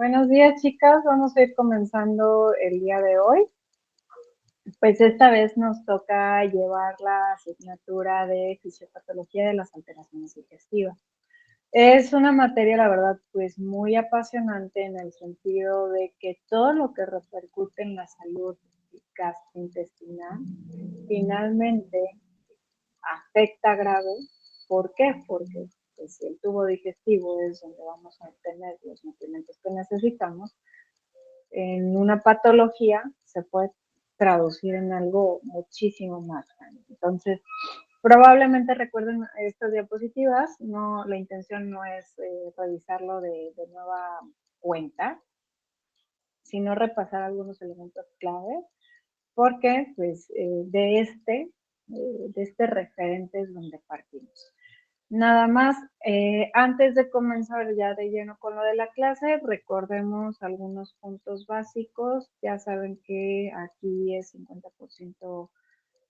Buenos días, chicas. Vamos a ir comenzando el día de hoy. Pues esta vez nos toca llevar la asignatura de fisiopatología de las alteraciones digestivas. Es una materia, la verdad, pues muy apasionante en el sentido de que todo lo que repercute en la salud gastrointestinal finalmente afecta grave. ¿Por qué? Porque pues, si el tubo digestivo es donde vamos a obtener los nutrientes que necesitamos, en una patología se puede traducir en algo muchísimo más grande. Entonces, probablemente recuerden estas diapositivas, no, la intención no es revisarlo de nueva cuenta, sino repasar algunos elementos clave, porque pues de este referente es donde partimos. Nada más, antes de comenzar ya de lleno con lo de la clase, recordemos algunos puntos básicos. Ya saben que aquí es 50%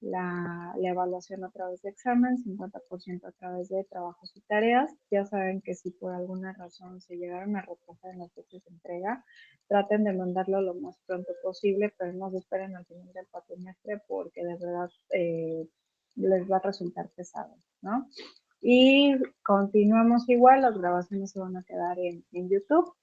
la evaluación a través de examen, 50% a través de trabajos y tareas. Ya saben que si por alguna razón se llegaron a retrasar en las fechas de entrega, traten de mandarlo lo más pronto posible, pero no se esperen al final del cuatrimestre porque de verdad les va a resultar pesado, ¿no? Y continuamos igual, las grabaciones se van a quedar en YouTube.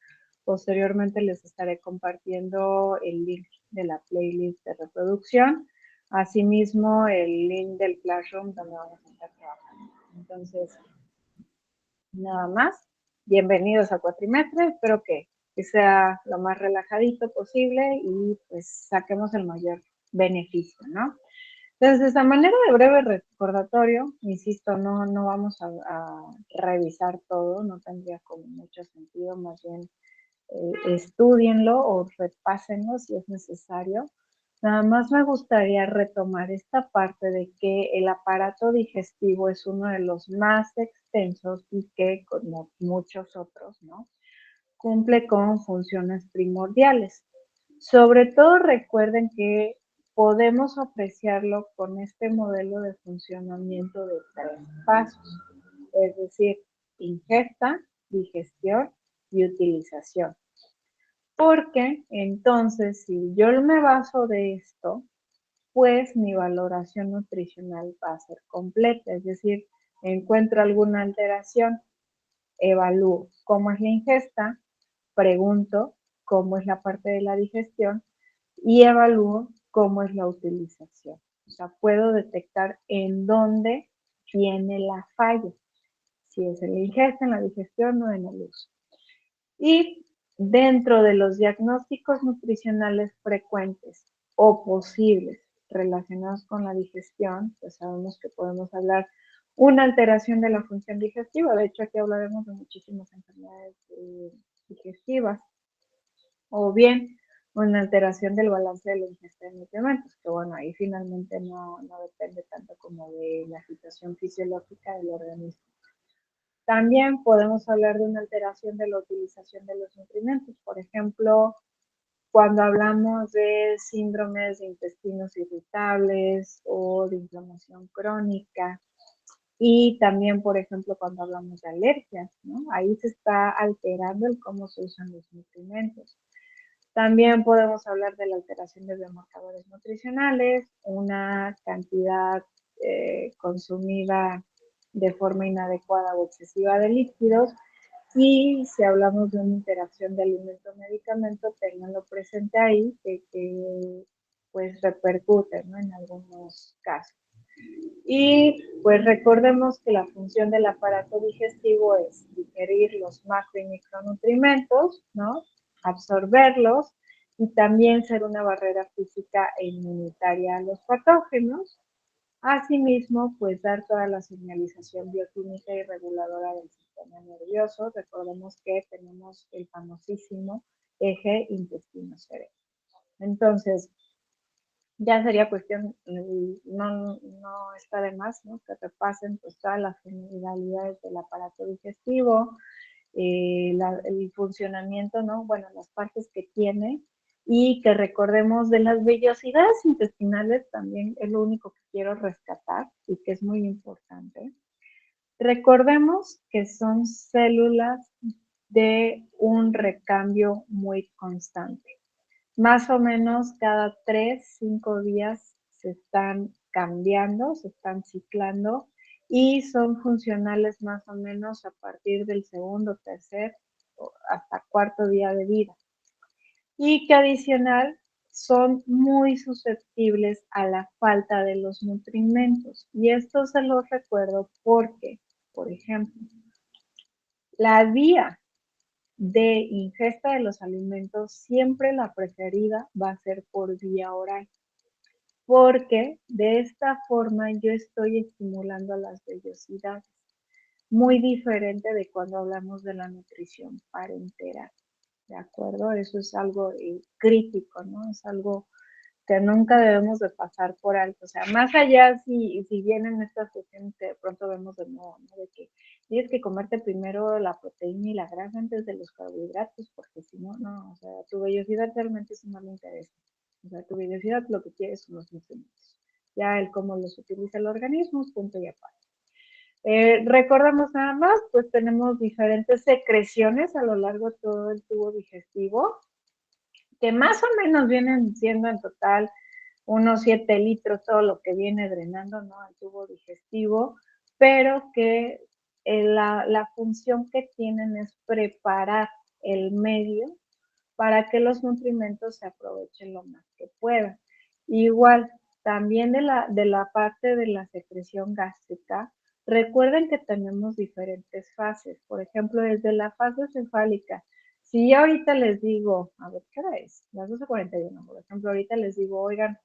Posteriormente les estaré compartiendo el link de la playlist de reproducción, asimismo el link del Classroom donde vamos a estar trabajando. Entonces, nada más, bienvenidos a cuatrimestre, espero que sea lo más relajadito posible y pues saquemos el mayor beneficio, ¿no? Entonces, a manera de breve recordatorio, insisto, no vamos a revisar todo, no tendría como mucho sentido, más bien estudienlo o repásenlo si es necesario. Nada más me gustaría retomar esta parte de que el aparato digestivo es uno de los más extensos y que, como muchos otros, ¿no?, cumple con funciones primordiales. Sobre todo recuerden que podemos apreciarlo con este modelo de funcionamiento de 3 pasos, es decir, ingesta, digestión y utilización. Porque entonces, si yo me baso de esto, pues mi valoración nutricional va a ser completa, es decir, encuentro alguna alteración, evalúo cómo es la ingesta, pregunto cómo es la parte de la digestión y evalúo cómo es la utilización. O sea, puedo detectar en dónde tiene la falla, si es en la ingesta, en la digestión o en el uso. Y dentro de los diagnósticos nutricionales frecuentes o posibles relacionados con la digestión, pues sabemos que podemos hablar una alteración de la función digestiva. De hecho, aquí hablaremos de muchísimas enfermedades digestivas, o bien una alteración del balance de la ingesta de nutrientes, que bueno, ahí finalmente no depende tanto como de la situación fisiológica del organismo. También podemos hablar de una alteración de la utilización de los nutrientes, por ejemplo, cuando hablamos de síndromes de intestinos irritables o de inflamación crónica, y también, por ejemplo, cuando hablamos de alergias, ¿no? Ahí se está alterando el cómo se usan los nutrientes. También podemos hablar de la alteración de biomarcadores nutricionales, una cantidad consumida de forma inadecuada o excesiva de líquidos, y si hablamos de una interacción de alimento-medicamento, tenganlo presente ahí, que pues repercute, ¿no?, en algunos casos. Y pues recordemos que la función del aparato digestivo es digerir los macro y micronutrientes, ¿no?, absorberlos y también ser una barrera física e inmunitaria a los patógenos. Asimismo, pues dar toda la señalización bioquímica y reguladora del sistema nervioso. Recordemos que tenemos el famosísimo eje intestino-cerebro. Entonces, ya sería cuestión, no está de más, ¿no?, que repasen pues todas las generalidades del aparato digestivo, el funcionamiento, ¿no?, bueno, las partes que tiene, y que recordemos de las vellosidades intestinales, también es lo único que quiero rescatar y que es muy importante. Recordemos que son células de un recambio muy constante. Más o menos cada 3, 5 días se están cambiando, se están ciclando y son funcionales más o menos a partir del segundo, tercer hasta cuarto día de vida. Y que adicional son muy susceptibles a la falta de los nutrimentos. Y esto se los recuerdo porque, por ejemplo, la vía de ingesta de los alimentos, siempre la preferida va a ser por vía oral, porque de esta forma yo estoy estimulando las vellosidades, muy diferente de cuando hablamos de la nutrición parenteral, ¿de acuerdo? Eso es algo crítico, ¿no? Es algo que nunca debemos de pasar por alto. O sea, más allá si vienen estas cuestiones que de pronto vemos de nuevo, ¿no? De que tienes que comerte primero la proteína y la grasa antes de los carbohidratos, porque si no, no, o sea, tu vellosidad realmente eso no le interesa. O sea, tu vellosidad lo que quiere son los nutrientes. Ya el cómo los utiliza el organismo, punto y aparte. Recordamos nada más, pues tenemos diferentes secreciones a lo largo de todo el tubo digestivo, que más o menos vienen siendo en total unos 7 litros, todo lo que viene drenando, ¿no? Al tubo digestivo, pero que la función que tienen es preparar el medio para que los nutrimentos se aprovechen lo más que puedan. Igual, también de la parte de la secreción gástrica, recuerden que tenemos diferentes fases. Por ejemplo, desde la fase cefálica, si yo ahorita les digo, a ver, ¿qué hora es? Las 12:41, por ejemplo, ahorita les digo, oigan,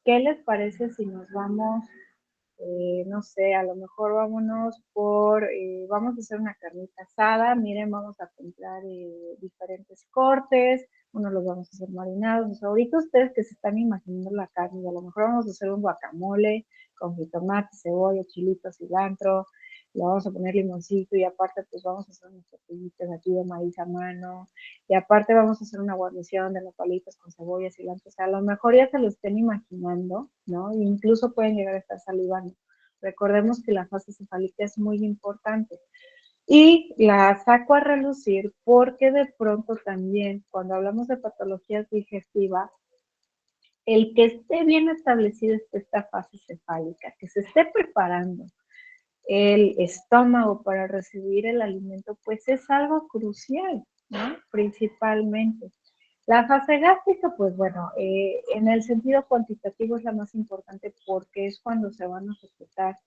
¿qué les parece si nos vamos no sé, a lo mejor vámonos vamos a hacer una carnita asada, miren, vamos a comprar diferentes cortes, unos los vamos a hacer marinados, o sea, ahorita ustedes que se están imaginando la carne, y a lo mejor vamos a hacer un guacamole con jitomate, cebolla, chilito, cilantro, le vamos a poner limoncito y aparte pues vamos a hacer unos tortillitas aquí de maíz a mano y aparte vamos a hacer una guarnición de nopalitos con cebolla, cilantro, o sea, a lo mejor ya se lo estén imaginando, ¿no? E incluso pueden llegar a estar salivando. Recordemos que la fase cefálica es muy importante. Y la saco a relucir porque de pronto también, cuando hablamos de patologías digestivas, el que esté bien establecida esta fase cefálica, que se esté preparando el estómago para recibir el alimento, pues es algo crucial, ¿no? Principalmente. La fase gástrica, pues bueno, en el sentido cuantitativo es la más importante porque es cuando se van a ejecutar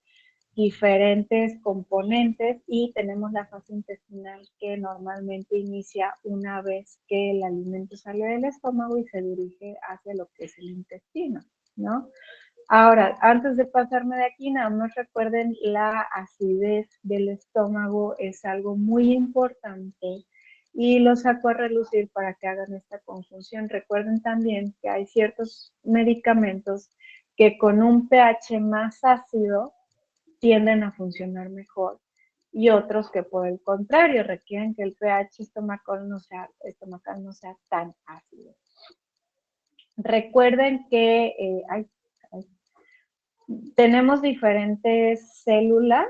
diferentes componentes y tenemos la fase intestinal que normalmente inicia una vez que el alimento sale del estómago y se dirige hacia lo que es el intestino, ¿no? Ahora, antes de pasarme de aquí, nada más recuerden, la acidez del estómago es algo muy importante y lo saco a relucir para que hagan esta conjunción. Recuerden también que hay ciertos medicamentos que con un pH más ácido tienden a funcionar mejor y otros que por el contrario requieren que el pH estomacal no sea tan ácido. Recuerden que tenemos diferentes células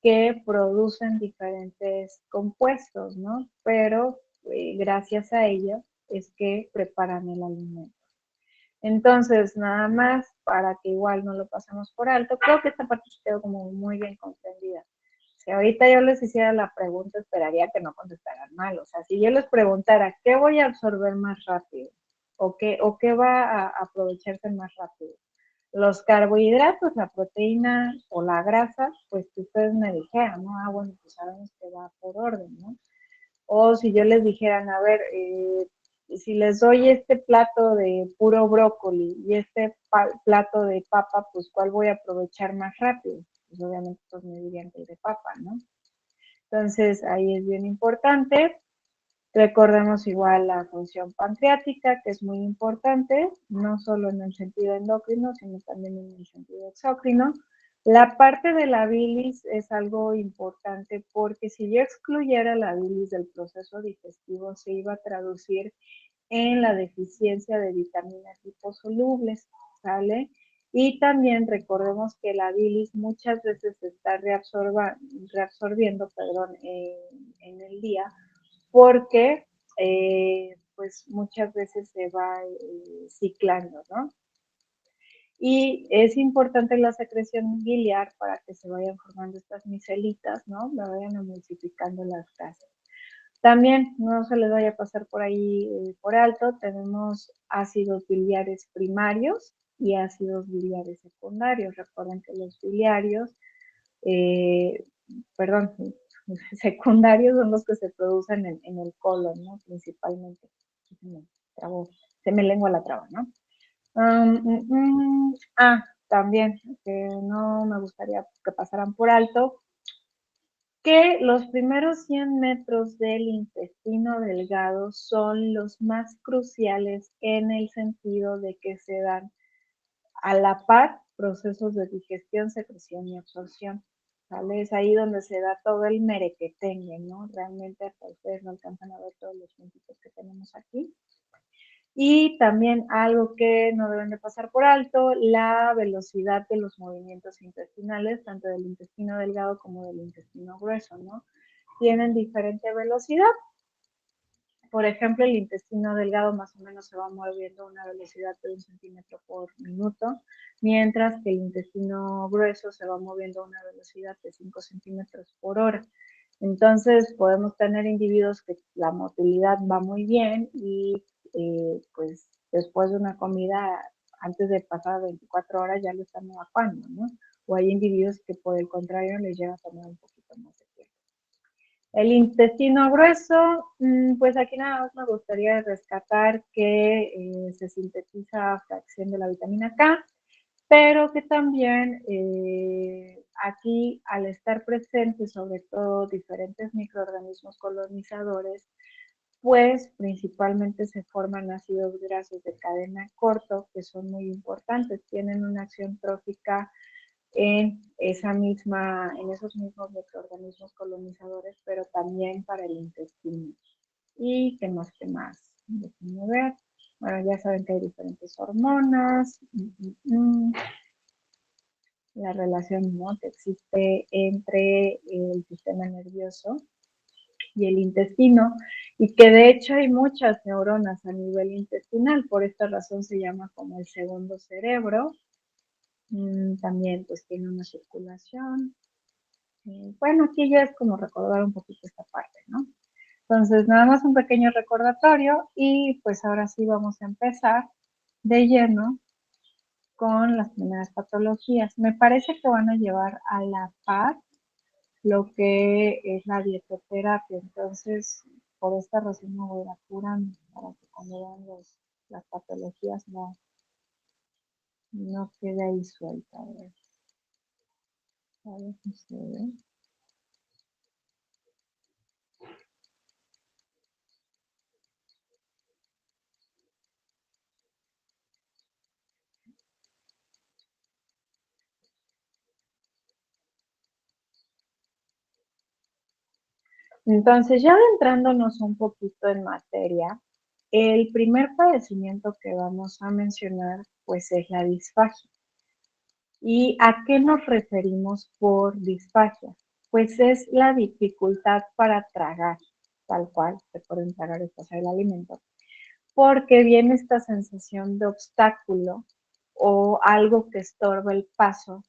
que producen diferentes compuestos, ¿no? Pero gracias a ello es que preparan el alimento. Entonces, nada más para que igual no lo pasemos por alto, creo que esta parte quedó como muy bien comprendida. Si ahorita yo les hiciera la pregunta, esperaría que no contestaran mal. O sea, si yo les preguntara, ¿qué voy a absorber más rápido? ¿O qué va a aprovecharse más rápido? Los carbohidratos, la proteína o la grasa, pues que ustedes me dijeran, ¿no? Ah, bueno, pues sabemos que va por orden, ¿no? O si yo les dijeran, a ver, si les doy este plato de puro brócoli y este plato de papa, pues ¿cuál voy a aprovechar más rápido? Pues obviamente pues me dirían que el de papa, ¿no? Entonces ahí es bien importante. Recordemos igual la función pancreática, que es muy importante, no solo en el sentido endocrino, sino también en el sentido exócrino. La parte de la bilis es algo importante porque si yo excluyera la bilis del proceso digestivo, se iba a traducir en la deficiencia de vitaminas liposolubles, ¿sale? Y también recordemos que la bilis muchas veces se está reabsorbiendo, en el día porque pues muchas veces se va ciclando, ¿no? Y es importante la secreción biliar para que se vayan formando estas micelitas, ¿no? Me vayan emulsificando las grasas. También no se les vaya a pasar por ahí por alto, tenemos ácidos biliares primarios y ácidos biliares secundarios. Recuerden que los biliarios, perdón, secundarios son los que se producen en el colon, ¿no? Principalmente. Se me lengua la traba, ¿no? También, que no me gustaría que pasaran por alto, que los primeros 100 metros del intestino delgado son los más cruciales en el sentido de que se dan a la par procesos de digestión, secreción y absorción. ¿Vale? Es ahí donde se da todo el merequetengue, ¿no? Realmente hasta ustedes no alcanzan a ver todos los puntitos que tenemos aquí. Y también algo que no deben de pasar por alto, la velocidad de los movimientos intestinales, tanto del intestino delgado como del intestino grueso, ¿no? Tienen diferente velocidad. Por ejemplo, el intestino delgado más o menos se va moviendo a una velocidad de 1 centímetro por minuto, mientras que el intestino grueso se va moviendo a una velocidad de 5 centímetros por hora. Entonces, podemos tener individuos que la motilidad va muy bien y pues después de una comida, antes de pasar 24 horas, ya lo están evacuando, ¿no? O hay individuos que por el contrario les llega a tomar un poquito más de tiempo. El intestino grueso, pues aquí nada más me gustaría rescatar que se sintetiza a fracción de la vitamina K, pero que también aquí al estar presentes sobre todo diferentes microorganismos colonizadores, pues principalmente se forman ácidos grasos de cadena corto que son muy importantes, tienen una acción trófica en esos mismos microorganismos colonizadores, pero también para el intestino. ¿Y qué más? Déjenme ver. Bueno, ya saben que hay diferentes hormonas. La relación, ¿no?, que existe entre el sistema nervioso y el intestino, y que de hecho hay muchas neuronas a nivel intestinal, por esta razón se llama como el segundo cerebro. También pues tiene una circulación. Bueno, aquí ya es como recordar un poquito esta parte, ¿no? Entonces, nada más un pequeño recordatorio y pues ahora sí vamos a empezar de lleno con las primeras patologías. Me parece que van a llevar a la par lo que es la dietoterapia. Entonces, por esta razón me voy apurando para que cuando vean las patologías no quede ahí suelta. A ver, se ve. Entonces, ya adentrándonos un poquito en materia, el primer padecimiento que vamos a mencionar, pues, es la disfagia. ¿Y a qué nos referimos por disfagia? Pues es la dificultad para tragar, tal cual, recuerden tragar es pasar el alimento, porque viene esta sensación de obstáculo o algo que estorba el paso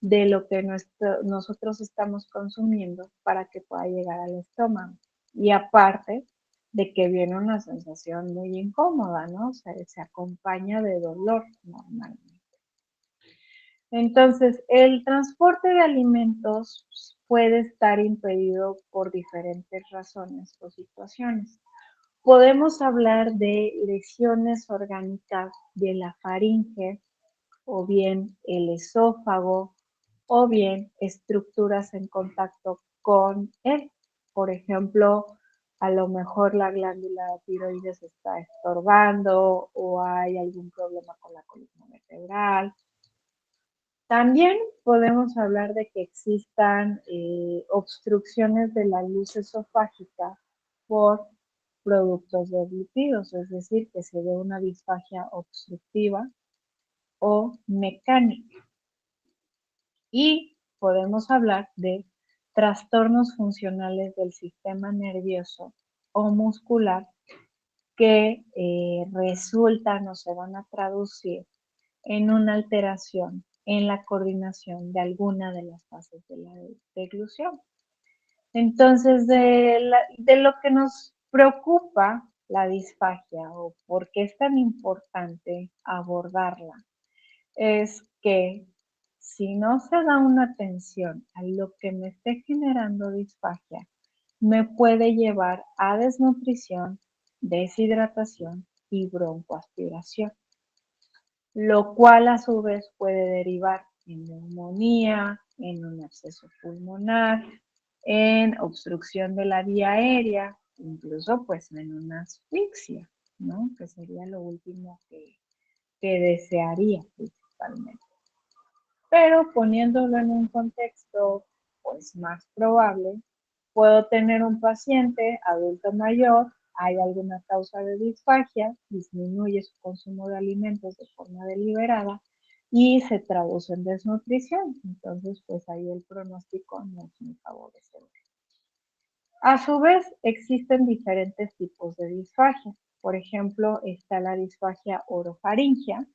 de lo que nosotros estamos consumiendo para que pueda llegar al estómago. Y aparte de que viene una sensación muy incómoda, ¿no? O sea, se acompaña de dolor normalmente. Entonces, el transporte de alimentos puede estar impedido por diferentes razones o situaciones. Podemos hablar de lesiones orgánicas de la faringe, o bien el esófago, o bien estructuras en contacto con él. Por ejemplo, a lo mejor la glándula tiroides está estorbando o hay algún problema con la columna vertebral. También podemos hablar de que existan obstrucciones de la luz esofágica por productos deglutidos, es decir, que se dé una disfagia obstructiva o mecánica. Y podemos hablar de trastornos funcionales del sistema nervioso o muscular que resultan o se van a traducir en una alteración en la coordinación de alguna de las fases de la deglución. Entonces, de lo que nos preocupa la disfagia o por qué es tan importante abordarla, es que si no se da una atención a lo que me esté generando disfagia, me puede llevar a desnutrición, deshidratación y broncoaspiración, lo cual a su vez puede derivar en neumonía, en un absceso pulmonar, en obstrucción de la vía aérea, incluso pues en una asfixia, ¿no? Que sería lo último que desearía principalmente. Pero poniéndolo en un contexto pues más probable, puedo tener un paciente adulto mayor, hay alguna causa de disfagia, disminuye su consumo de alimentos de forma deliberada y se traduce en desnutrición. Entonces, pues ahí el pronóstico no es muy favorecedor. A su vez, existen diferentes tipos de disfagia. Por ejemplo, está la disfagia orofaringea,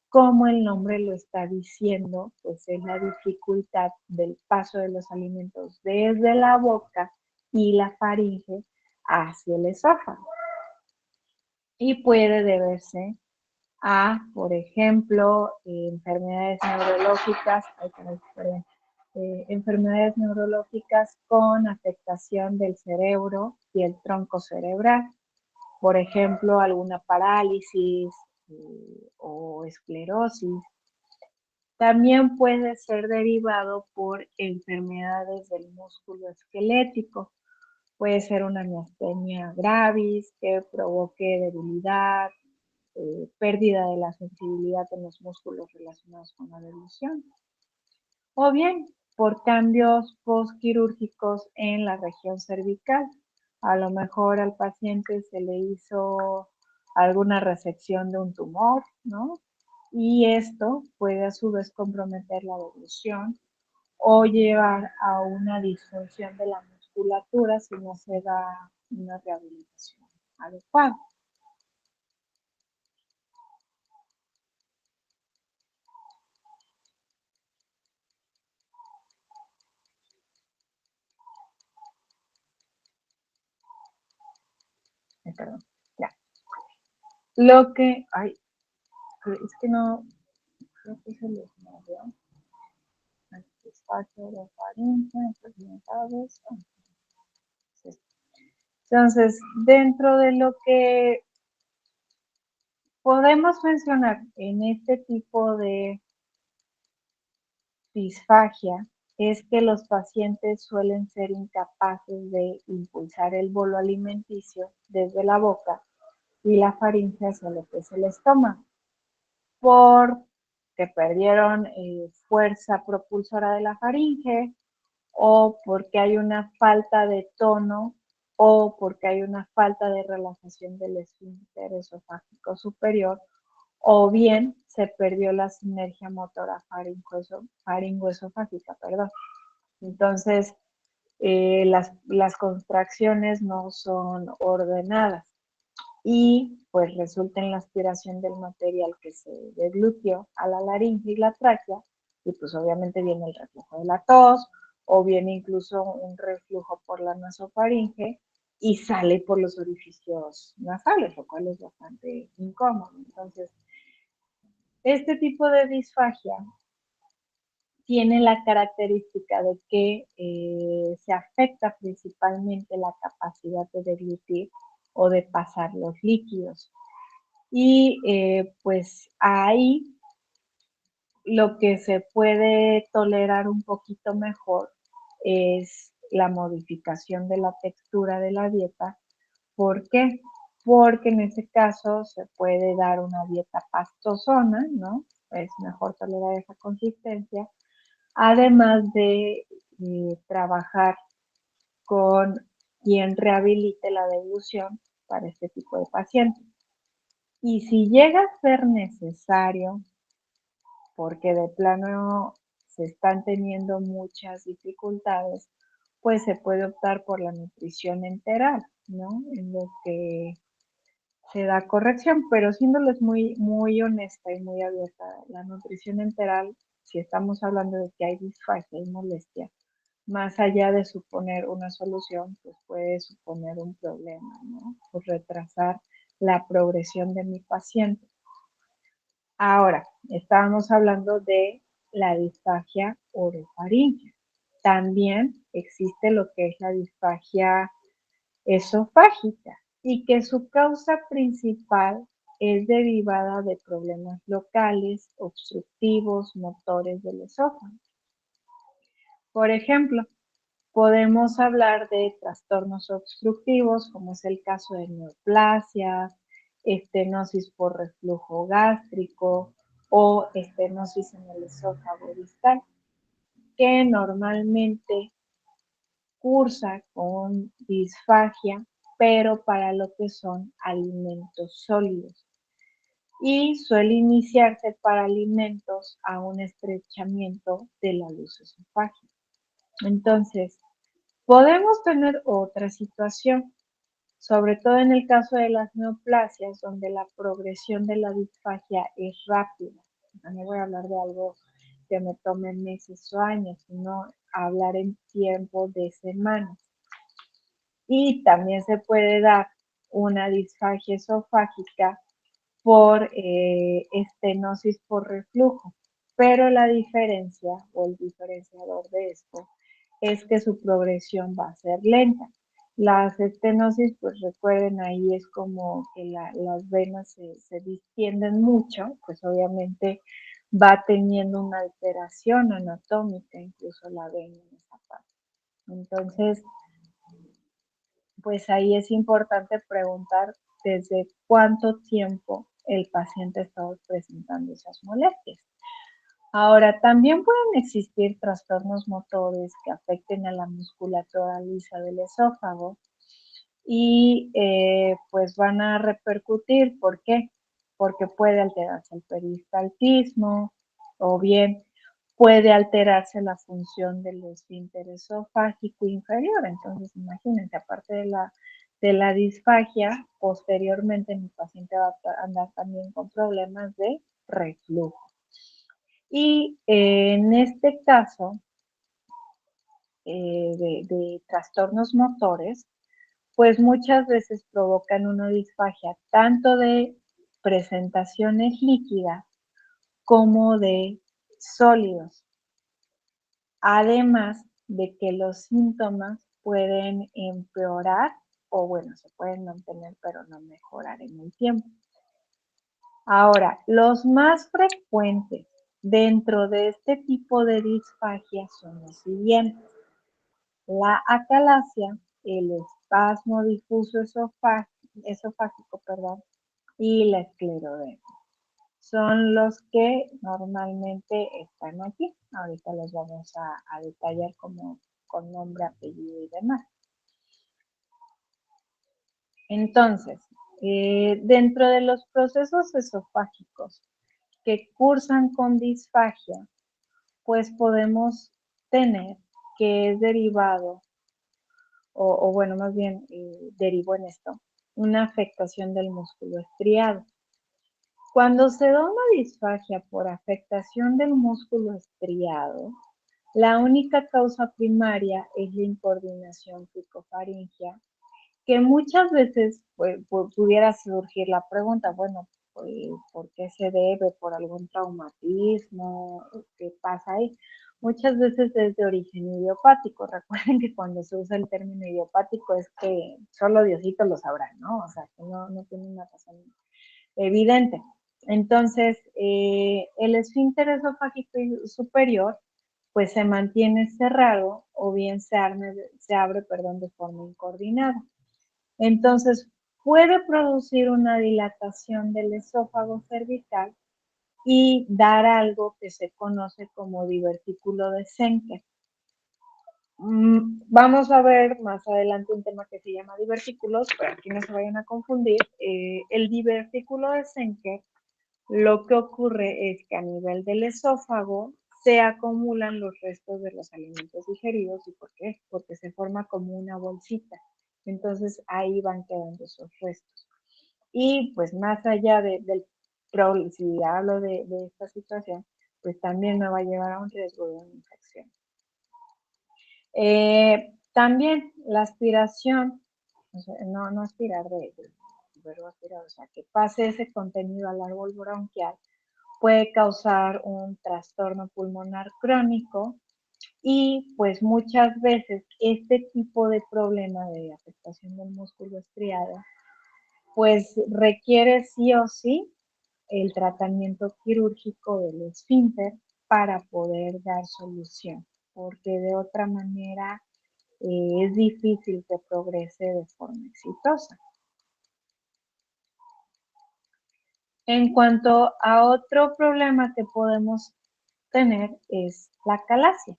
como el nombre lo está diciendo, pues es la dificultad del paso de los alimentos desde la boca y la faringe hacia el esófago. Y puede deberse a, por ejemplo, enfermedades neurológicas, enfermedades neurológicas con afectación del cerebro y el tronco cerebral. Por ejemplo, alguna parálisis o esclerosis. También puede ser derivado por enfermedades del músculo esquelético. Puede ser una miastenia gravis que provoque debilidad, pérdida de la sensibilidad en los músculos relacionados con la deglución. O bien por cambios postquirúrgicos en la región cervical. A lo mejor al paciente se le hizo alguna resección de un tumor, ¿no? Y esto puede a su vez comprometer la deglución o llevar a una disfunción de la musculatura si no se da una rehabilitación adecuada. Perdón, ya. Lo que, ay, es que no, creo que se les movió. Espacio de faringe, enfermedades. Entonces, dentro de lo que podemos mencionar en este tipo de disfagia es que los pacientes suelen ser incapaces de impulsar el bolo alimenticio desde la boca y la faringe hacia lo que es el estómago, porque perdieron fuerza propulsora de la faringe o porque hay una falta de tono o porque hay una falta de relajación del esfínter esofágico superior, o bien se perdió la sinergia motora faringoesofágica, perdón. Entonces, las contracciones no son ordenadas y pues resulta en la aspiración del material que se deglutió a la laringe y la tráquea, y pues obviamente viene el reflujo de la tos, o viene incluso un reflujo por la nasofaringe y sale por los orificios nasales, lo cual es bastante incómodo. Entonces, este tipo de disfagia tiene la característica de que se afecta principalmente la capacidad de deglutir o de pasar los líquidos. Y pues ahí lo que se puede tolerar un poquito mejor es la modificación de la textura de la dieta. ¿Por qué? Porque en ese caso se puede dar una dieta pastosona, ¿no? Es mejor tolerar esa consistencia, además de trabajar con quien rehabilite la deglución para este tipo de pacientes. Y si llega a ser necesario, porque de plano se están teniendo muchas dificultades, pues se puede optar por la nutrición enteral, ¿no? En lo que se da corrección, pero siéndoles muy honesta y muy abierta, la nutrición enteral, si estamos hablando de que hay disfagia y molestia, más allá de suponer una solución, pues puede suponer un problema, ¿no? Por retrasar la progresión de mi paciente. Ahora, estábamos hablando de la disfagia orofaríngea. También existe lo que es la disfagia esofágica y que su causa principal es derivada de problemas locales, obstructivos, motores del esófago. Por ejemplo, podemos hablar de trastornos obstructivos, como es el caso de neoplasias, estenosis por reflujo gástrico o estenosis en el esófago distal, que normalmente cursa con disfagia, pero para lo que son alimentos sólidos. Y suele iniciarse para alimentos a un estrechamiento de la luz esofágica. Entonces, podemos tener otra situación, sobre todo en el caso de las neoplasias, donde la progresión de la disfagia es rápida. No voy a hablar de algo que me tome meses o años, sino hablar en tiempo de semanas. Y también se puede dar una disfagia esofágica por estenosis por reflujo, pero la diferencia o el diferenciador de esto es que su progresión va a ser lenta. Las estenosis, pues recuerden, ahí es como que las venas se distienden mucho, pues obviamente va teniendo una alteración anatómica, incluso la vena en esa parte. Entonces, pues ahí es importante preguntar desde cuánto tiempo el paciente está presentando esas molestias. Ahora, también pueden existir trastornos motores que afecten a la musculatura lisa del esófago y pues van a repercutir. ¿Por qué? Porque puede alterarse el peristaltismo o bien puede alterarse la función del esfínter esofágico inferior. Entonces, imagínense, aparte de la disfagia, posteriormente mi paciente va a andar también con problemas de reflujo. Y en este caso de trastornos motores, pues muchas veces provocan una disfagia tanto de presentaciones líquidas como de sólidos. Además de que los síntomas pueden empeorar o bueno, se pueden mantener pero no mejorar en el tiempo. Ahora, los más frecuentes dentro de este tipo de disfagia son los siguientes: la acalasia, el espasmo difuso esofágico, y la esclerodermia. Son los que normalmente están aquí. Ahorita los vamos a detallar como con nombre, apellido y demás. Entonces, dentro de los procesos esofágicos que cursan con disfagia, pues podemos tener que es derivado, o bueno, más bien derivó en esto, una afectación del músculo estriado. Cuando se da una disfagia por afectación del músculo estriado, la única causa primaria es la incoordinación picofaringea, que muchas veces pues, pudiera surgir la pregunta, bueno, pues, ¿por qué se debe? ¿Por algún traumatismo? ¿Qué pasa ahí? Muchas veces es de origen idiopático. Recuerden que cuando se usa el término idiopático es que solo Diosito lo sabrá, ¿no? O sea, que no tiene una razón evidente. Entonces, el esfínter esofágico superior pues se mantiene cerrado o bien se abre de forma incoordinada. Entonces, puede producir una dilatación del esófago cervical y dar algo que se conoce como divertículo de Schenker. Vamos a ver más adelante un tema que se llama divertículos, pero aquí no se vayan a confundir. El divertículo de Schenker, lo que ocurre es que a nivel del esófago se acumulan los restos de los alimentos digeridos. ¿Y por qué? Porque se forma como una bolsita. Entonces ahí van quedando esos restos. Y pues más allá del problema, si hablo de esta situación, pues también me va a llevar a un riesgo de una infección. También la aspiración, o sea, no aspirar del verbo aspirar, o sea, que pase ese contenido al árbol bronquial, puede causar un trastorno pulmonar crónico y pues muchas veces este tipo de problema de afectación del músculo estriado pues requiere sí o sí el tratamiento quirúrgico del esfínter para poder dar solución, porque de otra manera es difícil que progrese de forma exitosa. En cuanto a otro problema que podemos tener es la calasia.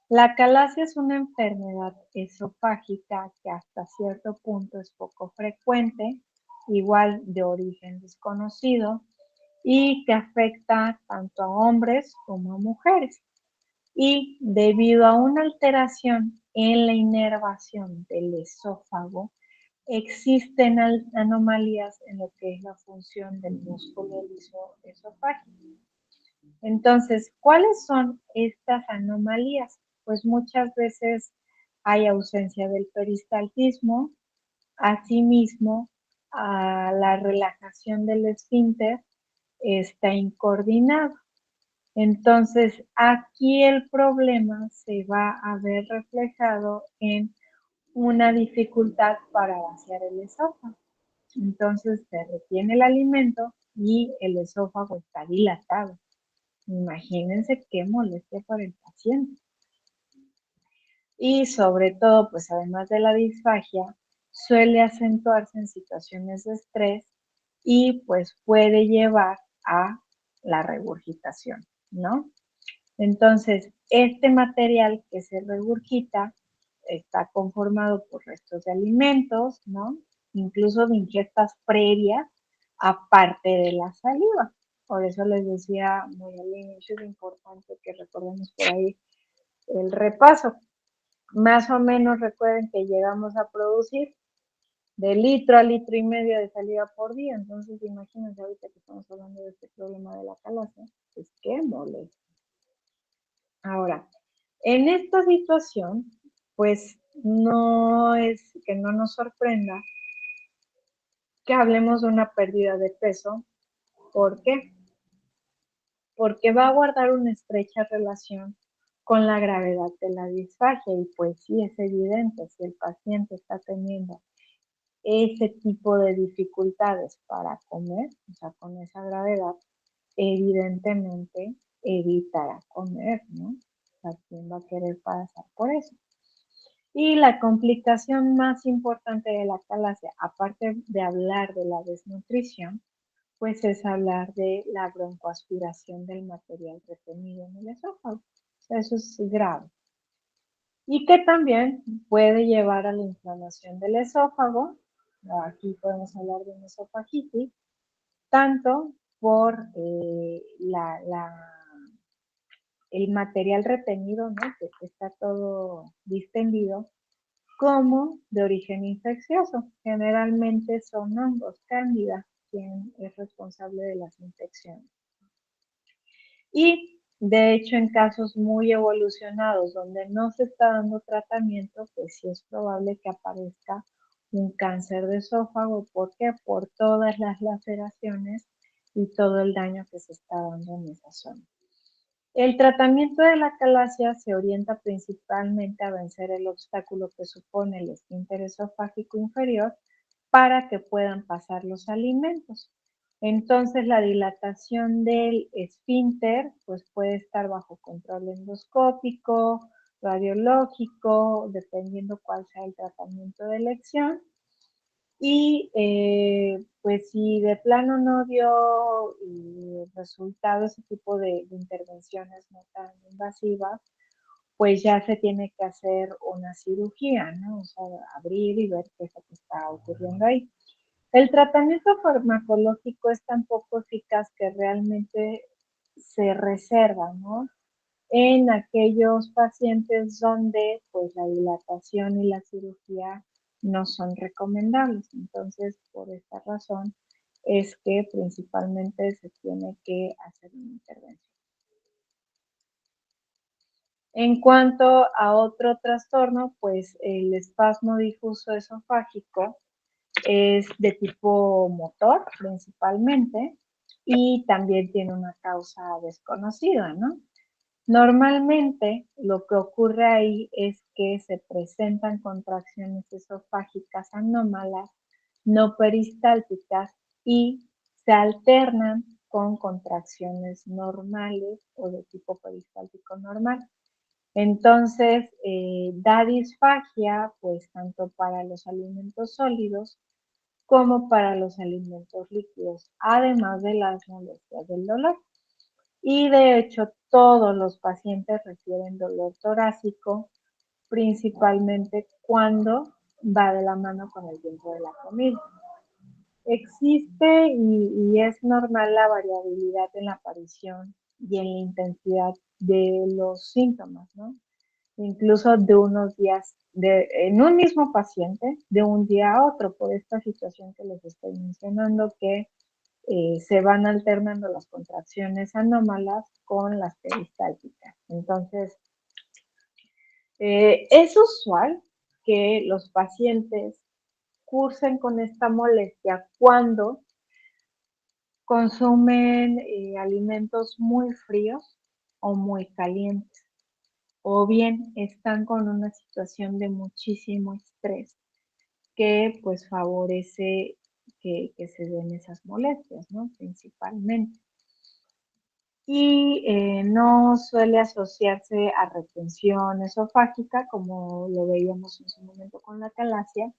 La calasia es una enfermedad esofágica que hasta cierto punto es poco frecuente, igual de origen desconocido, y que afecta tanto a hombres como a mujeres. Y debido a una alteración en la inervación del esófago, existen anomalías en lo que es la función del músculo esofágico. Entonces, ¿cuáles son estas anomalías? Pues muchas veces hay ausencia del peristaltismo, asimismo, la relajación del esfínter está incoordinado. Entonces, aquí el problema se va a ver reflejado en una dificultad para vaciar el esófago. Entonces, se retiene el alimento y el esófago está dilatado. Imagínense qué molestia para el paciente. Y sobre todo, pues además de la disfagia, suele acentuarse en situaciones de estrés y pues puede llevar a la regurgitación, ¿no? Entonces, este material que se regurgita está conformado por restos de alimentos, ¿no? Incluso de ingestas previas, aparte de la saliva. Por eso les decía muy al inicio, es importante que recordemos por ahí el repaso. Más o menos recuerden que llegamos a producir de litro a litro y medio de saliva por día. Entonces, imagínense ahorita que estamos hablando de este problema de la calasia, pues qué molesta. Ahora, en esta situación, pues no es que no nos sorprenda que hablemos de una pérdida de peso. ¿Por qué? Porque va a guardar una estrecha relación con la gravedad de la disfagia y pues sí es evidente, si el paciente está teniendo ese tipo de dificultades para comer, o sea, con esa gravedad, evidentemente evitará comer, ¿no? O sea, ¿quién va a querer pasar por eso? Y la complicación más importante de la calasia, aparte de hablar de la desnutrición, pues es hablar de la broncoaspiración del material retenido en el esófago. Eso es grave. Y que también puede llevar a la inflamación del esófago. Aquí podemos hablar de una esofagitis, tanto por el material retenido, ¿no? Que está todo distendido, como de origen infeccioso. Generalmente son hongos, cándida, quien es responsable de las infecciones. Y de hecho, en casos muy evolucionados donde no se está dando tratamiento, pues sí es probable que aparezca un cáncer de esófago. ¿Por qué? Por todas las laceraciones y todo el daño que se está dando en esa zona. El tratamiento de la calasia se orienta principalmente a vencer el obstáculo que supone el esfínter esofágico inferior para que puedan pasar los alimentos. Entonces, la dilatación del esfínter pues, puede estar bajo control endoscópico, radiológico, dependiendo cuál sea el tratamiento de elección. Y pues si de plano no dio resultado ese tipo de intervenciones no tan invasivas, pues ya se tiene que hacer una cirugía, ¿no? O sea, abrir y ver qué es lo que está ocurriendo ahí. El tratamiento farmacológico es tan poco eficaz que realmente se reserva, ¿no? en aquellos pacientes donde pues la dilatación y la cirugía no son recomendables. Entonces, por esta razón es que principalmente se tiene que hacer una intervención. En cuanto a otro trastorno, pues el espasmo difuso esofágico es de tipo motor principalmente y también tiene una causa desconocida, ¿no? Normalmente lo que ocurre ahí es que se presentan contracciones esofágicas anómalas, no peristálticas y se alternan con contracciones normales o de tipo peristáltico normal. Entonces, da disfagia, pues tanto para los alimentos sólidos como para los alimentos líquidos, además de las molestias del dolor. Y de hecho, todos los pacientes refieren dolor torácico, principalmente cuando va de la mano con el tiempo de la comida. Existe y es normal la variabilidad en la aparición y en la intensidad de los síntomas, ¿no? Incluso de unos días, en un mismo paciente, de un día a otro, por esta situación que les estoy mencionando, que se van alternando las contracciones anómalas con las peristálticas. Entonces, es usual que los pacientes cursen con esta molestia cuando consumen alimentos muy fríos o muy calientes, o bien están con una situación de muchísimo estrés que pues favorece que se den esas molestias, ¿no? Principalmente. Y no suele asociarse a retención esofágica, como lo veíamos en su momento con la calasia,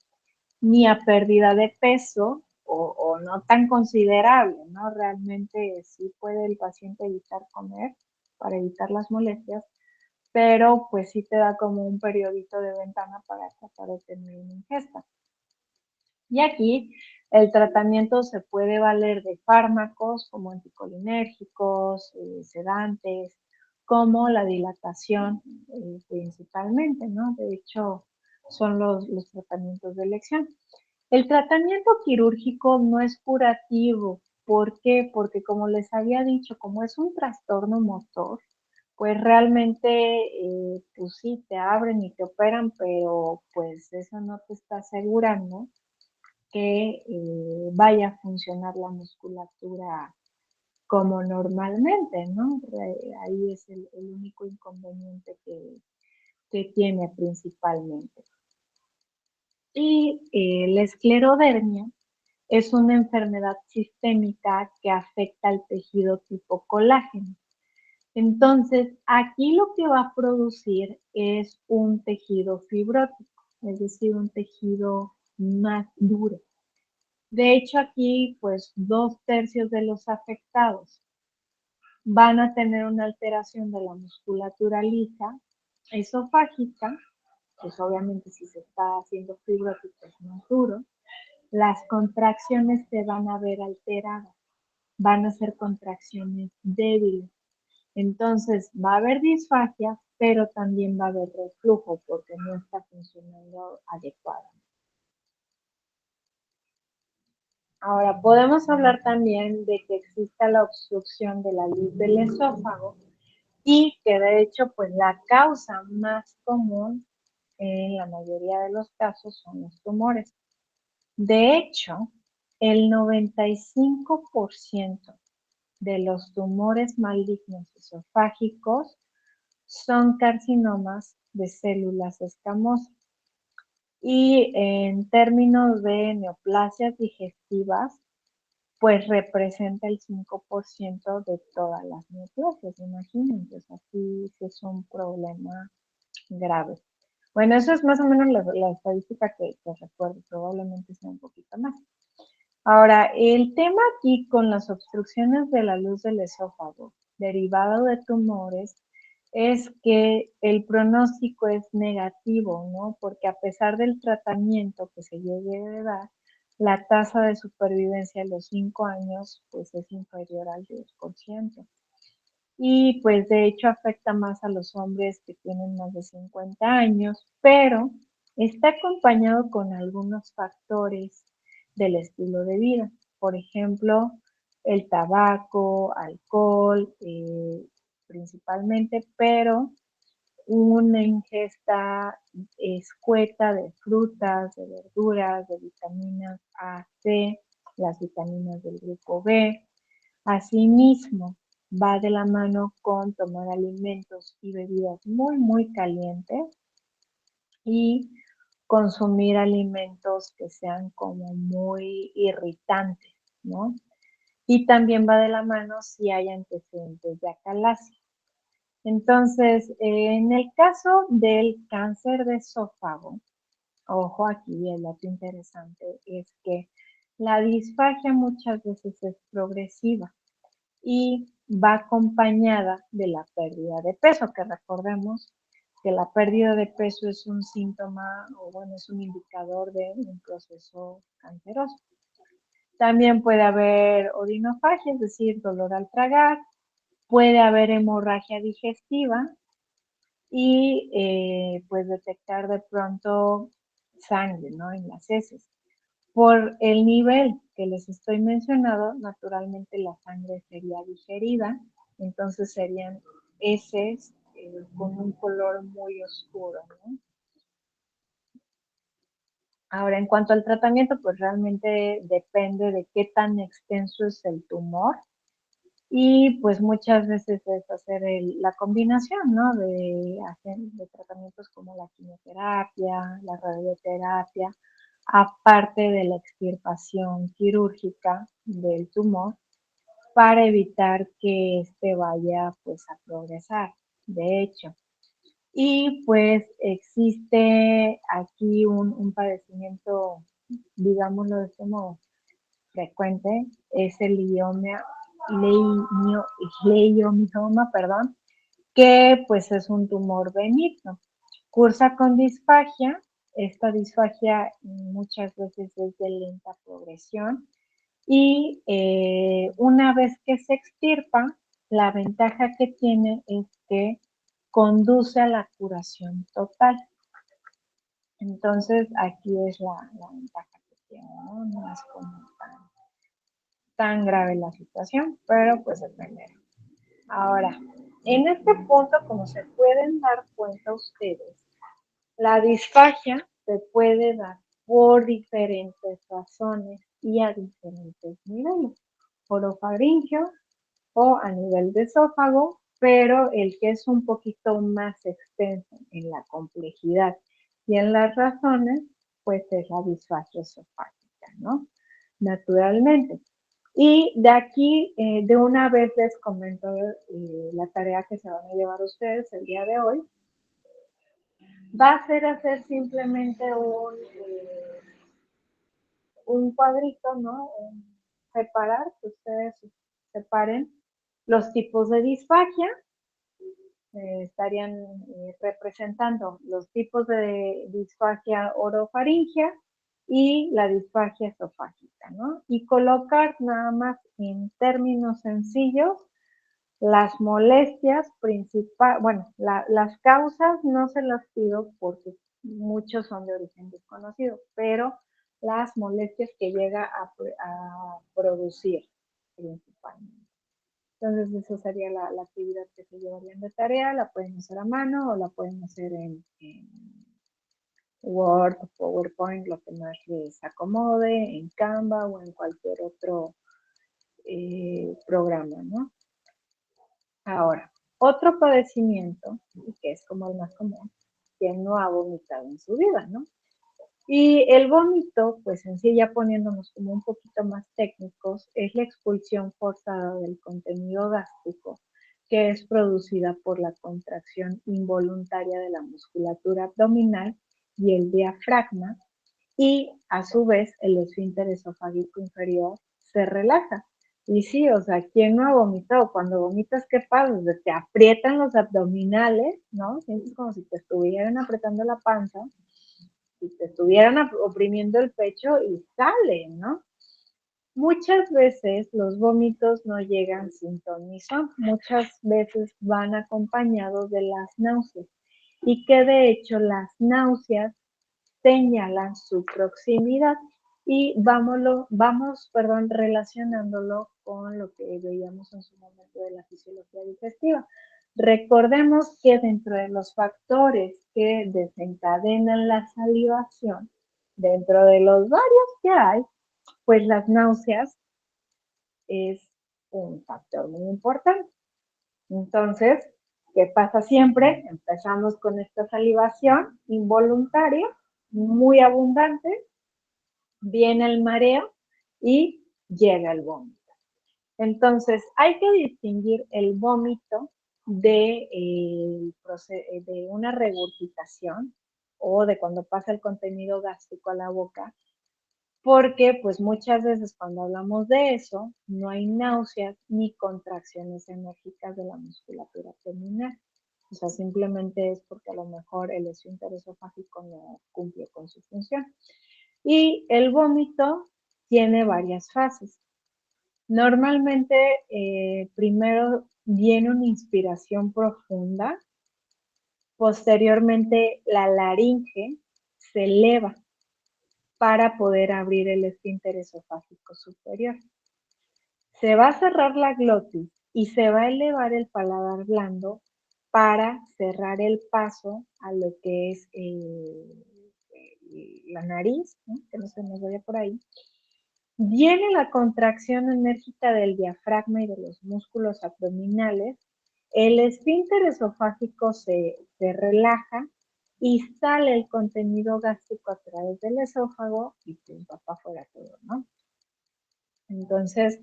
ni a pérdida de peso o no tan considerable, ¿no? Realmente sí puede el paciente evitar comer para evitar las molestias, pero pues sí te da como un periodito de ventana para tratar de tener una ingesta. Y aquí el tratamiento se puede valer de fármacos como anticolinérgicos, sedantes, como la dilatación principalmente, ¿no? De hecho, son los tratamientos de elección. El tratamiento quirúrgico no es curativo. ¿Por qué? Porque como les había dicho, como es un trastorno motor, pues realmente, pues sí, te abren y te operan, pero pues eso no te está asegurando que vaya a funcionar la musculatura como normalmente, ¿no? Ahí es el único inconveniente que tiene principalmente. Y la esclerodermia es una enfermedad sistémica que afecta al tejido tipo colágeno. Entonces, aquí lo que va a producir es un tejido fibrótico, es decir, un tejido más duro. De hecho, aquí, pues, 2/3 de los afectados van a tener una alteración de la musculatura lisa esofágica, pues obviamente si se está haciendo fibrótico es más duro, las contracciones se van a ver alteradas, van a ser contracciones débiles. Entonces va a haber disfagia, pero también va a haber reflujo porque no está funcionando adecuadamente. Ahora, podemos hablar también de que exista la obstrucción de la luz del esófago y que de hecho, pues la causa más común en la mayoría de los casos son los tumores. De hecho, el 95% de los tumores malignos esofágicos son carcinomas de células escamosas. Y en términos de neoplasias digestivas, pues representa el 5% de todas las neoplasias, imagínense, o sea, sí es un problema grave. Bueno, eso es más o menos la estadística que recuerdo, probablemente sea un poquito más. Ahora, el tema aquí con las obstrucciones de la luz del esófago derivado de tumores es que el pronóstico es negativo, ¿no? Porque a pesar del tratamiento que se llegue a dar, la tasa de supervivencia a los 5 años pues es inferior al 10%. y pues de hecho afecta más a los hombres que tienen más de 50 años, pero está acompañado con algunos factores del estilo de vida. Por ejemplo, el tabaco, alcohol, principalmente, pero una ingesta escueta de frutas, de verduras, de vitaminas A, C, las vitaminas del grupo B. Asimismo, va de la mano con tomar alimentos y bebidas muy, muy calientes y consumir alimentos que sean como muy irritantes, ¿no? Y también va de la mano si hay antecedentes de acalasia. Entonces, en el caso del cáncer de esófago, ojo aquí, el dato interesante es que la disfagia muchas veces es progresiva y va acompañada de la pérdida de peso, que recordemos que la pérdida de peso es un síntoma o bueno, es un indicador de un proceso canceroso. También puede haber odinofagia, es decir, dolor al tragar, puede haber hemorragia digestiva y pues detectar de pronto sangre, ¿no? En las heces. Por el nivel que les estoy mencionando, naturalmente la sangre sería digerida, entonces serían heces con un color muy oscuro, ¿no? Ahora, en cuanto al tratamiento, pues realmente depende de qué tan extenso es el tumor y pues muchas veces es hacer la combinación, ¿no? De tratamientos como la quimioterapia, la radioterapia, aparte de la extirpación quirúrgica del tumor para evitar que este vaya pues a progresar, de hecho. Y pues existe aquí un padecimiento, digámoslo de este modo, frecuente, es el leiomioma, perdón, que pues es un tumor benigno. Cursa con disfagia, esta disfagia muchas veces es de lenta progresión y una vez que se extirpa, la ventaja que tiene es que conduce a la curación total. Entonces aquí es la ventaja que tiene, ¿no? No es como tan grave la situación, pero pues depende. Ahora, en este punto, como se pueden dar cuenta ustedes, la disfagia se puede dar por diferentes razones y a diferentes niveles, orofaringio o a nivel de esófago, pero el que es un poquito más extenso en la complejidad y en las razones, pues es la disfagia esofágica, ¿no? Naturalmente. Y de aquí, de una vez les comento la tarea que se van a llevar ustedes el día de hoy. Va a ser hacer simplemente un cuadrito, ¿no? Separar, que ustedes separen los tipos de disfagia, estarían representando los tipos de disfagia orofaringea y la disfagia esofágica, ¿no? Y colocar nada más en términos sencillos las molestias principales, bueno, las causas no se las pido porque muchos son de origen desconocido, pero las molestias que llega a producir principalmente. Entonces, esa sería la actividad que se llevarían de tarea. La pueden hacer a mano o la pueden hacer en Word, PowerPoint, lo que más les acomode, en Canva o en cualquier otro programa, ¿no? Ahora, otro padecimiento, que es como el más común, que no ha vomitado en su vida, ¿no? Y el vómito, pues en sí, ya poniéndonos como un poquito más técnicos, es la expulsión forzada del contenido gástrico que es producida por la contracción involuntaria de la musculatura abdominal y el diafragma, y a su vez el esfínter esofágico inferior se relaja. Y sí, o sea, ¿quién no ha vomitado? Cuando vomitas, ¿qué pasa? Te aprietan los abdominales, ¿no? Sientes como si te estuvieran apretando la panza, si te estuvieran oprimiendo el pecho y sale, ¿no? Muchas veces los vómitos no llegan sin ton ni son, muchas veces van acompañados de las náuseas y que de hecho las náuseas señalan su proximidad y relacionándolo con lo que veíamos en su momento de la fisiología digestiva. Recordemos que dentro de los factores que desencadenan la salivación, dentro de los varios que hay, pues las náuseas es un factor muy importante. Entonces, ¿qué pasa siempre? Empezamos con esta salivación involuntaria, muy abundante, viene el mareo y llega el vómito. Entonces, hay que distinguir el vómito de una regurgitación o de cuando pasa el contenido gástrico a la boca, porque pues muchas veces cuando hablamos de eso, no hay náuseas ni contracciones enérgicas de la musculatura abdominal. O sea, simplemente es porque a lo mejor el esfínter esofágico no cumple con su función. Y el vómito tiene varias fases. Normalmente, primero viene una inspiración profunda, posteriormente la laringe se eleva para poder abrir el esfínter esofágico superior. Se va a cerrar la glotis y se va a elevar el paladar blando para cerrar el paso a lo que es la nariz, ¿no? Que no se nos vaya por ahí. Viene la contracción enérgica del diafragma y de los músculos abdominales. El esfínter esofágico se relaja y sale el contenido gástrico a través del esófago y pues va para afuera todo, ¿no? Entonces,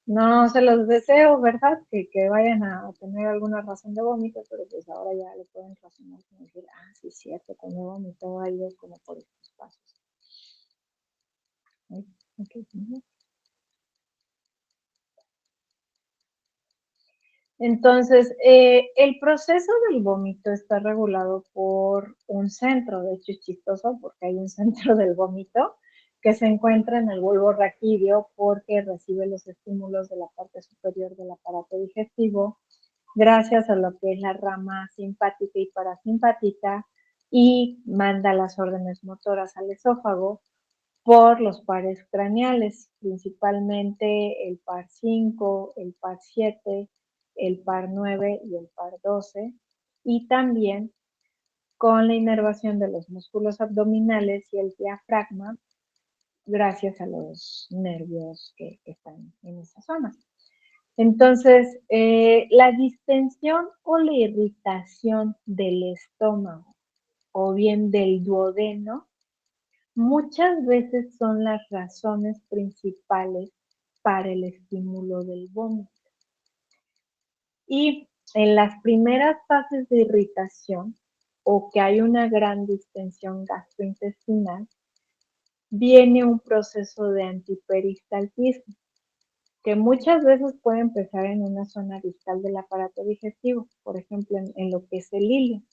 no se los deseo, ¿verdad? Que vayan a tener alguna razón de vómito, pero pues ahora ya lo pueden razonar como decir, ah, sí es cierto, cuando vomito ha ido como por estos pasos. Okay. Entonces, el proceso del vómito está regulado por un centro, de hecho es chistoso porque hay un centro del vómito que se encuentra en el bulbo raquídeo porque recibe los estímulos de la parte superior del aparato digestivo gracias a lo que es la rama simpática y parasimpática y manda las órdenes motoras al esófago por los pares craneales, principalmente el par 5, el par 7, el par 9 y el par 12, y también con la inervación de los músculos abdominales y el diafragma, gracias a los nervios que están en esa zona. Entonces, la distensión o la irritación del estómago o bien del duodeno muchas veces son las razones principales para el estímulo del vómito. Y en las primeras fases de irritación o que hay una gran distensión gastrointestinal, viene un proceso de antiperistaltismo, que muchas veces puede empezar en una zona distal del aparato digestivo, por ejemplo, en lo que es el ilio.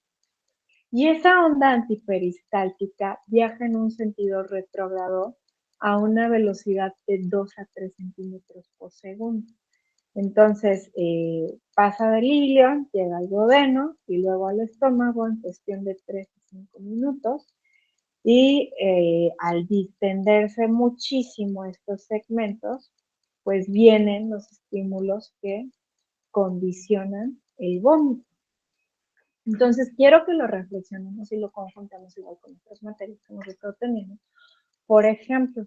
Y esa onda antiperistáltica viaja en un sentido retrógrado a una velocidad de 2 a 3 centímetros por segundo. Entonces, pasa del ilio, llega al duodeno y luego al estómago en cuestión de 3 a 5 minutos. Y al distenderse muchísimo estos segmentos, pues vienen los estímulos que condicionan el vómito. Entonces, quiero que lo reflexionemos y lo conjuntemos igual con otras materias que hemos estado teniendo. Por ejemplo,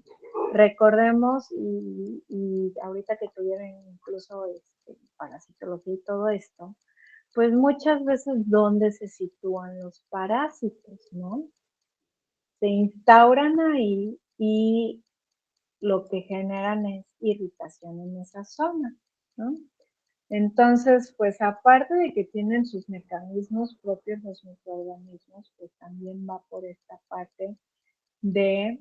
recordemos, y ahorita que tuvieron incluso parasitología y todo esto, pues muchas veces dónde se sitúan los parásitos, ¿no? Se instauran ahí y lo que generan es irritación en esa zona, ¿no? Entonces, pues aparte de que tienen sus mecanismos propios los microorganismos, pues también va por esta parte de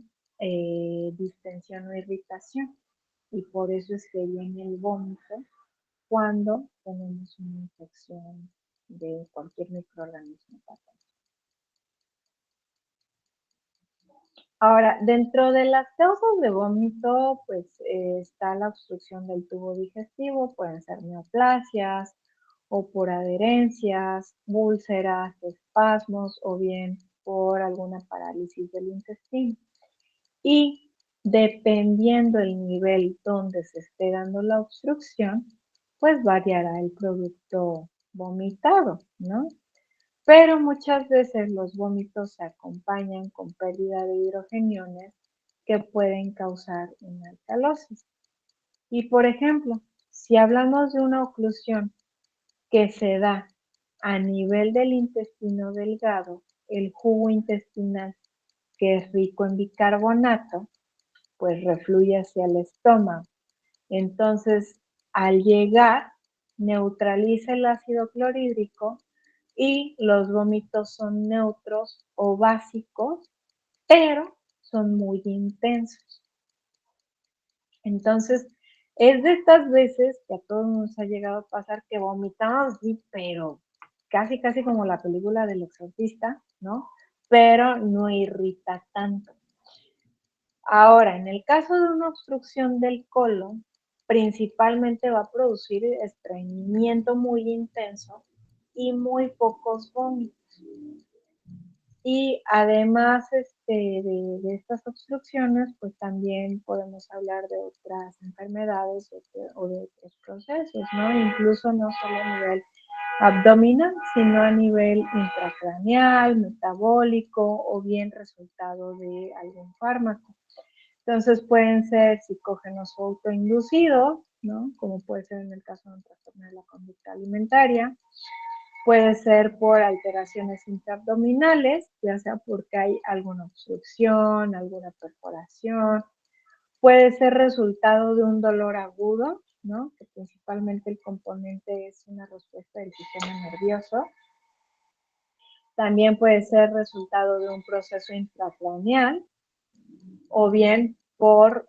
distensión o irritación. Y por eso es que viene el vómito cuando tenemos una infección de cualquier microorganismo patógeno. Ahora, dentro de las causas de vómito, pues está la obstrucción del tubo digestivo, pueden ser neoplasias o por adherencias, úlceras, espasmos o bien por alguna parálisis del intestino. Y dependiendo el nivel donde se esté dando la obstrucción, pues variará el producto vomitado, ¿no? Pero muchas veces los vómitos se acompañan con pérdida de hidrogeniones que pueden causar una alcalosis. Y por ejemplo, si hablamos de una oclusión que se da a nivel del intestino delgado, el jugo intestinal, que es rico en bicarbonato, pues refluye hacia el estómago. Entonces, al llegar, neutraliza el ácido clorhídrico y los vómitos son neutros o básicos, pero son muy intensos. Entonces, es de estas veces que a todos nos ha llegado a pasar que vomitamos, sí, pero casi, casi como la película del exorcista, ¿no? Pero no irrita tanto. Ahora, en el caso de una obstrucción del colon, principalmente va a producir estreñimiento muy intenso y muy pocos vómitos. Y además de estas obstrucciones, pues también podemos hablar de otras enfermedades o de otros procesos, ¿no? Incluso no solo a nivel abdominal, sino a nivel intracraneal, metabólico o bien resultado de algún fármaco. Entonces pueden ser psicógenos autoinducidos, ¿no? Como puede ser en el caso de un trastorno de la conducta alimentaria. Puede ser por alteraciones intraabdominales, ya sea porque hay alguna obstrucción, alguna perforación. Puede ser resultado de un dolor agudo, ¿no? Que principalmente el componente es una respuesta del sistema nervioso. También puede ser resultado de un proceso intracraneal, o bien por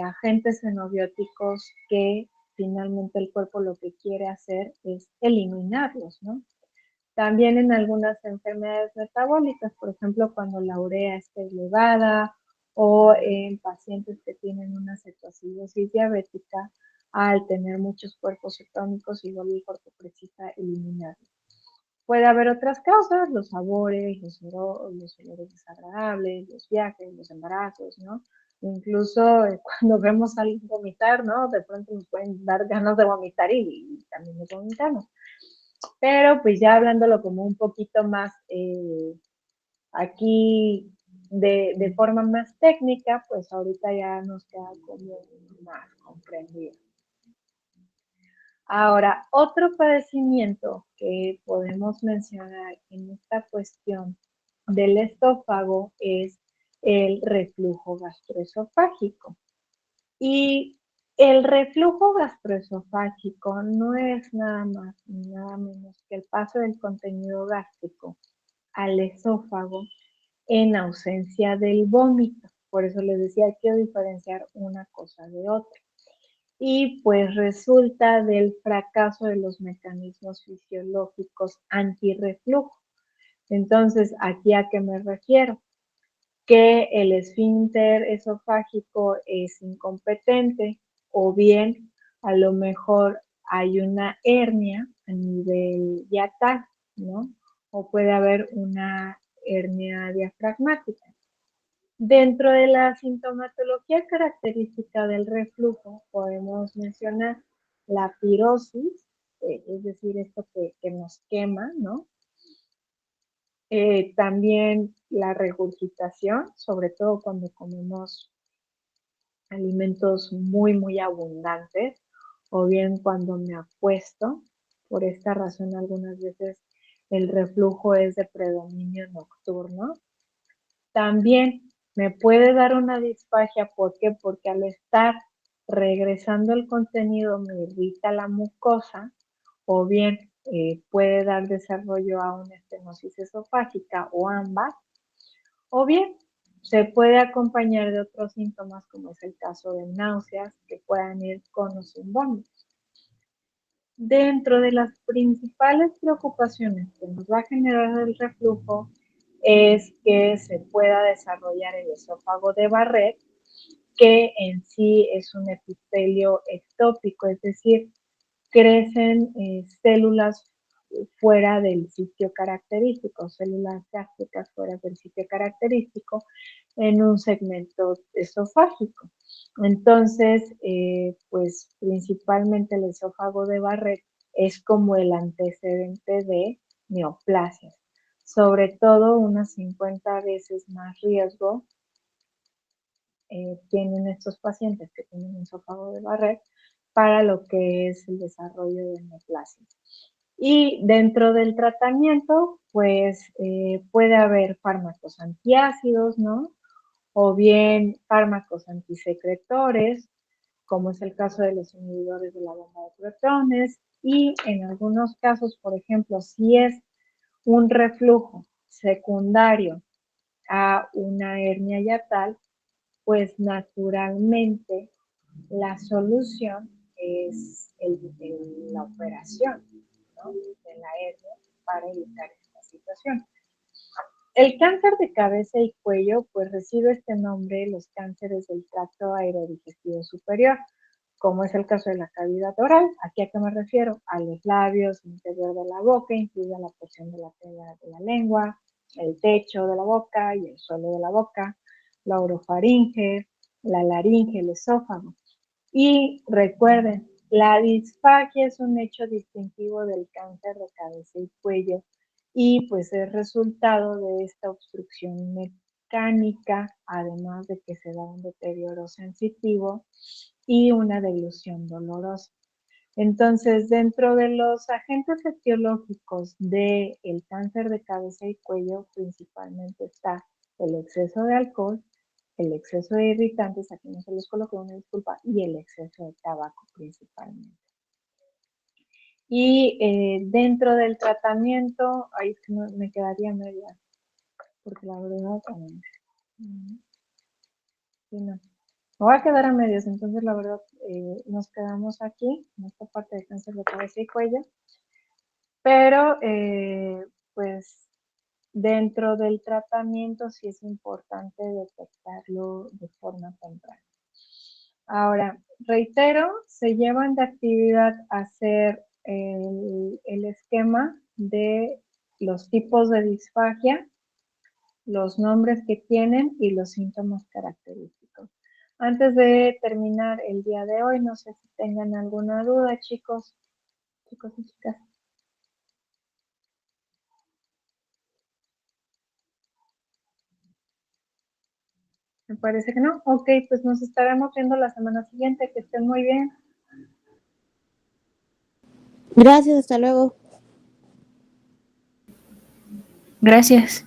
agentes xenobióticos que finalmente el cuerpo lo que quiere hacer es eliminarlos, ¿no? También en algunas enfermedades metabólicas, por ejemplo, cuando la urea está elevada o en pacientes que tienen una cetoacidosis diabética, al tener muchos cuerpos cetónicos, igual el cuerpo precisa eliminarlos. Puede haber otras causas, los sabores, los olores desagradables, los viajes, los embarazos, ¿no? Incluso cuando vemos a alguien vomitar, ¿no? De pronto nos pueden dar ganas de vomitar y también nos vomitamos. Pero pues ya hablándolo como un poquito más aquí de forma más técnica, pues ahorita ya nos queda como más comprendido. Ahora, otro padecimiento que podemos mencionar en esta cuestión del estófago es el reflujo gastroesofágico. Y el reflujo gastroesofágico no es nada más ni nada menos que el paso del contenido gástrico al esófago en ausencia del vómito. Por eso les decía, hay que diferenciar una cosa de otra. Y pues resulta del fracaso de los mecanismos fisiológicos antirreflujo. Entonces, ¿aquí a qué me refiero? Que el esfínter esofágico es incompetente o bien a lo mejor hay una hernia a nivel yatal, ¿no? O puede haber una hernia diafragmática. Dentro de la sintomatología característica del reflujo podemos mencionar la pirosis, es decir, esto que nos quema, ¿no? También la regurgitación, sobre todo cuando comemos alimentos muy, muy abundantes, o bien cuando me acuesto. Por esta razón, algunas veces el reflujo es de predominio nocturno. También me puede dar una disfagia, ¿por qué? Porque al estar regresando el contenido me irrita la mucosa, o bien puede dar desarrollo a una estenosis esofágica o ambas, o bien se puede acompañar de otros síntomas como es el caso de náuseas que puedan ir con o sin vómitos. Dentro de las principales preocupaciones que nos va a generar el reflujo es que se pueda desarrollar el esófago de Barrett, que en sí es un epitelio ectópico, es decir, crecen células fuera del sitio característico, células gástricas fuera del sitio característico en un segmento esofágico. Entonces, pues principalmente el esófago de Barrett es como el antecedente de neoplasias, sobre todo unas 50 veces más riesgo tienen estos pacientes que tienen esófago de Barrett para lo que es el desarrollo de neoplasia. Y dentro del tratamiento, pues puede haber fármacos antiácidos, ¿no? O bien fármacos antisecretores, como es el caso de los inhibidores de la bomba de protones, y en algunos casos, por ejemplo, si es un reflujo secundario a una hernia hiatal, pues naturalmente la solución es la operación, ¿no?, de la hernia para evitar esta situación. El cáncer de cabeza y cuello, pues recibe este nombre los cánceres del tracto aerodigestivo superior, como es el caso de la cavidad oral. ¿Aquí a qué me refiero? A los labios, el interior de la boca, incluida la porción de la tela de la lengua, el techo de la boca y el suelo de la boca, la orofaringe, la laringe, el esófago. Y recuerden, la disfagia es un hecho distintivo del cáncer de cabeza y cuello y pues es resultado de esta obstrucción mecánica, además de que se da un deterioro sensitivo y una deglución dolorosa. Entonces, dentro de los agentes etiológicos del cáncer de cabeza y cuello, principalmente está el exceso de alcohol, el exceso de irritantes, aquí no se los coloqué, una disculpa, y el exceso de tabaco principalmente. Y dentro del tratamiento, ahí es que me quedaría media, porque la verdad, sí, no. Me voy a quedar a medias, entonces la verdad nos quedamos aquí, en esta parte de cáncer de cabeza y cuello, pero pues dentro del tratamiento sí es importante detectarlo de forma temprana. Ahora, reitero, se llevan de actividad a hacer el esquema de los tipos de disfagia, los nombres que tienen y los síntomas característicos. Antes de terminar el día de hoy, no sé si tengan alguna duda, chicos y chicas. Me parece que no. Ok, pues nos estaremos viendo la semana siguiente. Que estén muy bien. Gracias, hasta luego. Gracias.